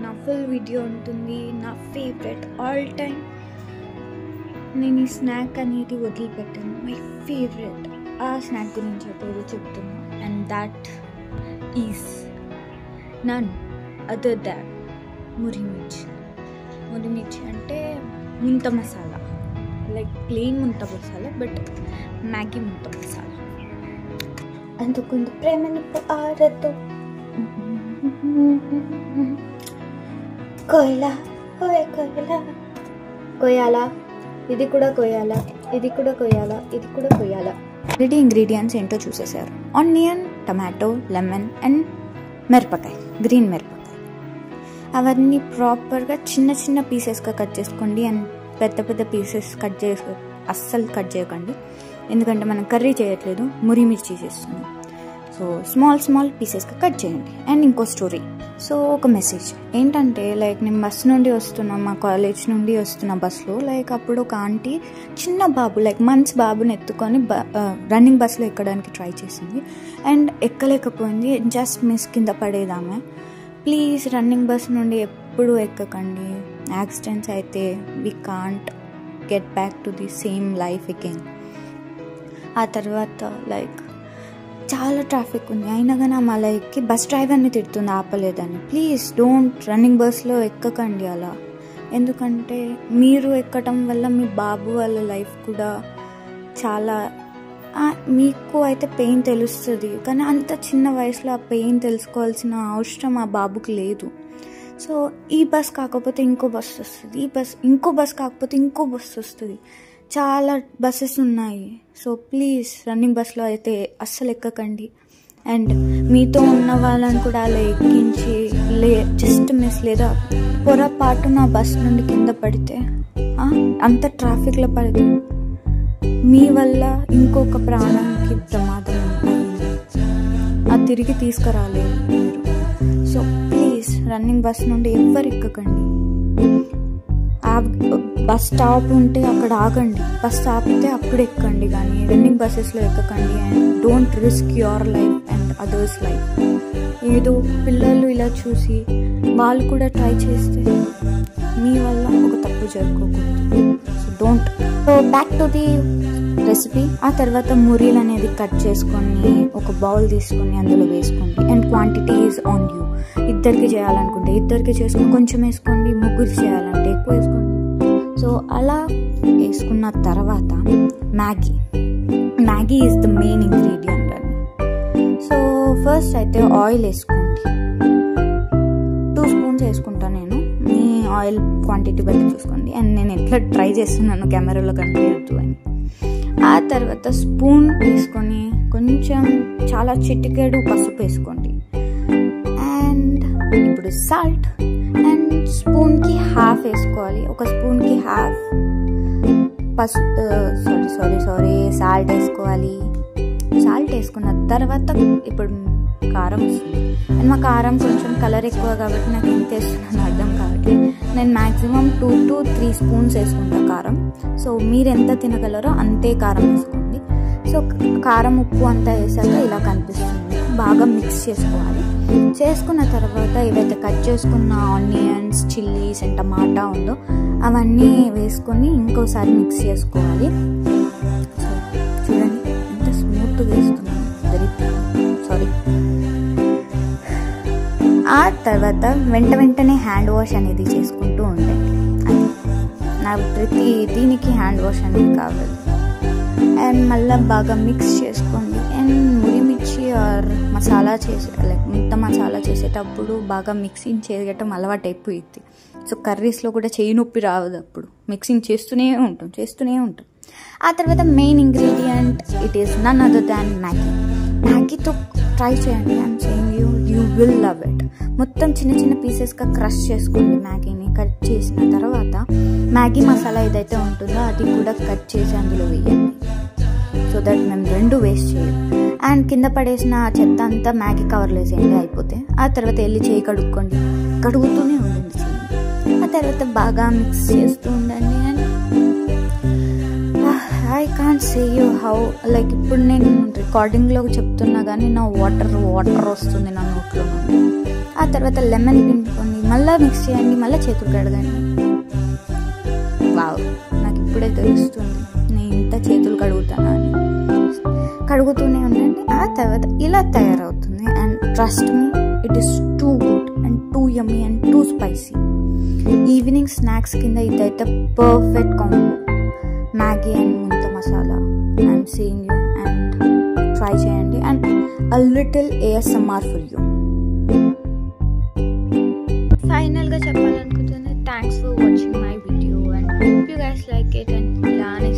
నా full video ఉంటుంది, నా ఫేవరెట్ ఆల్ టైమ్. నేను ఈ స్నాక్ అనేది వదిలిపెట్టాను, మై ఫేవరెట్. ఆ స్నాక్ గురించి ఇప్పుడు చెప్తున్నా, and that is none other than murimirchi. Murimirchi అంటే ముంత మసాలా, లైక్ ప్లెయిన్ ముంత మసాలా, బట్ మ్యాగీ ముంత మసాలా. అందుకుంది ప్రేమని ఆరతో కోయలా కోయలా కొయ్యాలా, ఇది కూడా కొయ్యాలా, ఇది కూడా కొయ్యాలా, ఇది కూడా కొయ్యాలా. రెడీ ఇంగ్రీడియంట్స్ ఏంటో చూసేసారు. ఆనియన్, టమాటో, లెమన్ అండ్ మిరపకాయ, గ్రీన్ మిరపకాయ. అవన్నీ ప్రాపర్గా చిన్న చిన్న పీసెస్గా కట్ చేసుకోండి. అండ్ పెద్ద పెద్ద పీసెస్ అస్సలు కట్ చేయకండి, ఎందుకంటే మనం కర్రీ చేయట్లేదు, మురిమిర్చి చేస్తున్నాం. సో స్మాల్ పీసెస్గా కట్ చేయండి. అండ్ ఇంకో స్టోరీ, సో ఒక మెసేజ్ ఏంటంటే, లైక్ నేను బస్ నుండి వస్తున్నా, మా కాలేజ్ నుండి వస్తున్న బస్సులో, లైక్ అప్పుడు ఒక ఆంటీ చిన్న బాబు, లైక్ మంత్స్ బాబుని ఎత్తుకొని రన్నింగ్ బస్సులో ఎక్కడానికి ట్రై చేసింది అండ్ ఎక్కలేకపోయింది. జస్ట్ మిస్ కింద పడేదామె. ప్లీజ్ రన్నింగ్ బస్ నుండి ఎప్పుడు ఎక్కకండి. యాక్సిడెంట్స్ అయితే we can't get back to the same life again. ఆ తర్వాత లైక్ చాలా ట్రాఫిక్ ఉంది, అయినా కానీ ఆ మళ్ళీ ఎక్కి బస్ డ్రైవర్ని తిడుతుంది ఆపలేదని. ప్లీజ్ డోంట్ రన్నింగ్ బస్లో ఎక్కకండి అలా, ఎందుకంటే మీరు ఎక్కడం వల్ల మీ బాబు వాళ్ళ లైఫ్ కూడా చాలా, మీకు అయితే పెయిన్ తెలుస్తుంది, కానీ అంత చిన్న వయసులో ఆ పెయిన్ తెలుసుకోవాల్సిన అవసరం ఆ బాబుకి లేదు. సో ఈ బస్ కాకపోతే ఇంకో బస్ వస్తుంది, ఇంకో బస్ కాకపోతే ఇంకో బస్ వస్తుంది, చాలా బస్సెస్ ఉన్నాయి. సో ప్లీజ్ రన్నింగ్ బస్లో అయితే అస్సలు ఎక్కకండి. అండ్ మీతో ఉన్న వాళ్ళని కూడా అలా ఎక్కించి జస్ట్ మిస్ లేదా పొరపాటు నా బస్ నుండి కింద పడితే, అంత ట్రాఫిక్లో పడితే మీ వల్ల ఇంకొక ప్రాణానికి ప్రమాదం ఉంటుంది, అది తిరిగి తీసుకురాలేదు మీరు. సో ప్లీజ్ రన్నింగ్ బస్ నుండి ఎవ్వరు ఎక్కకండి. బస్ స్టాప్ ఉంటే అక్కడ ఆగండి, బస్ ఆపితే అప్పుడు ఎక్కండి, కానీ రన్నింగ్ బస్సెస్లో ఎక్కకండి. And don't risk your life and others life. ఏదో పిల్లలు ఇలా చూసి వాళ్ళు కూడా ట్రై చేస్తే మీ వల్ల ఒక తప్పు జరుపుకోకూడదు. So don't. So back to the recipe. ఆ తర్వాత మురీలు అనేది కట్ చేసుకొని ఒక బౌల్ తీసుకొని అందులో వేసుకోండి. And quantity is on you. ఇద్దరికి చేయాలనుకుంటే ఇద్దరికి చేసుకొని కొంచెం వేసుకోండి, ముగ్గురు చేయాలంటే ఎక్కువ వేసుకోండి. సో అలా వేసుకున్న తర్వాత Maggi is the main ingredient అని. సో ఫస్ట్ అయితే ఆయిల్ వేసుకోండి, 2 స్పూన్స్ వేసుకుంటాను నేను, మీ ఆయిల్ క్వాంటిటీ బట్టి చూసుకోండి. అండ్ నేను ఎట్లా ట్రై చేస్తున్నాను కెమెరాలో కనిపించద్దు అని. ఆ తర్వాత స్పూన్ వేసుకొని కొంచెం చాలా చిటికెడు పసుపు వేసుకోండి. అండ్ ఇప్పుడు సాల్ట్, అండ్ స్పూన్కి హాఫ్ వేసుకోవాలి, ఒక స్పూన్కి హాఫ్ పసుపు సాల్ట్ వేసుకోవాలి. సాల్ట్ వేసుకున్న తర్వాత ఇప్పుడు కారం వస్తుంది. అండ్ మా కారం కొంచెం కలర్ ఎక్కువ కాబట్టి నాకు ఎంత వేస్తున్నాను అర్థం కాబట్టి నేను మ్యాక్సిమం 2 to 3 స్పూన్స్ వేసుకుంటాను కారం. సో మీరు ఎంత తినగలరో అంతే కారం వేసుకోండి. సో కారం ఉప్పు అంతా వేసాక ఇలా కనిపిస్తుంది, బాగా మిక్స్ చేసుకోవాలి. చేసుకున్న తర్వాత ఏవైతే కట్ చేసుకున్న ఆనియన్స్, చిల్లీస్ అండ్ టమాటా ఉందో అవన్నీ వేసుకొని ఇంకోసారి మిక్స్ చేసుకోవాలి. సో చూడండి ఎంత స్మూత్గా వేస్తున్నాను, సారీ. ఆ తర్వాత వెంటనే హ్యాండ్ వాష్ అనేది చేసుకుంటూ ఉండండి. నాకు ప్రతి దీనికి హ్యాండ్ వాష్ అనేది కావాలి. అండ్ మళ్ళీ బాగా మిక్స్ చేసుకోండి. అండ్ మురిమిర్చి ఆర్ మసాలా లైక్ ముంత మసాలా చేసేటప్పుడు బాగా మిక్సింగ్ చేయటం అలవాటు అయిపోయింది. సో కర్రీస్లో కూడా చేయి నొప్పి రావద్దు, అప్పుడు మిక్సింగ్ చేస్తూనే ఉంటాం. ఆ తర్వాత main ingredient, it is none other than మ్యాగీతో ట్రై చేయండి. I'm saying you will love it. మొత్తం చిన్న పీసెస్గా క్రష్ చేసుకోండి. మ్యాగీని కట్ చేసిన తర్వాత మ్యాగీ మసాలా ఏదైతే ఉంటుందో అది కూడా కట్ చేసి అందులో వేయండి, సో దట్ మేము 2 వేస్ట్ చేయం. అండ్ కింద పడేసిన చెత్త అంతా మ్యాగీ కవర్లో వేసేయండి, అయిపోతే. ఆ తర్వాత వెళ్ళి చేయి కడుగుతూనే ఉండండి చేయి. ఆ తర్వాత బాగా మిక్స్ చేస్తూ ఉండండి. And I can't say you how, like ఇప్పుడు నేను రికార్డింగ్లో చెప్తున్నా కానీ నా వాటర్ వస్తుంది నా నోట్లో నుండి. ఆ తర్వాత లెమన్ పిండుకొని మళ్ళీ మిక్స్ చేయండి, మళ్ళీ చేతులు కడగండి. వావ్, నాకు ఇప్పుడే తెలుస్తుంది నేను ఇంత చేతులు కడుగుతానా అని. కడుగుతూనే ఉండండి, ఆ తర్వాత ఇలా తయారవుతుంది. And trust me, it is too good and too yummy and too spicy. Evening snacks కింద ఇదైతే perfect combo. Maggi and munta masala, I'm seeing you and try చేయండి. And a little ASMR for you. ఫైనల్గా చెప్పాలనుకుంటున్నాను, thanks for watching my video and hope you guys like it. And ఇలానే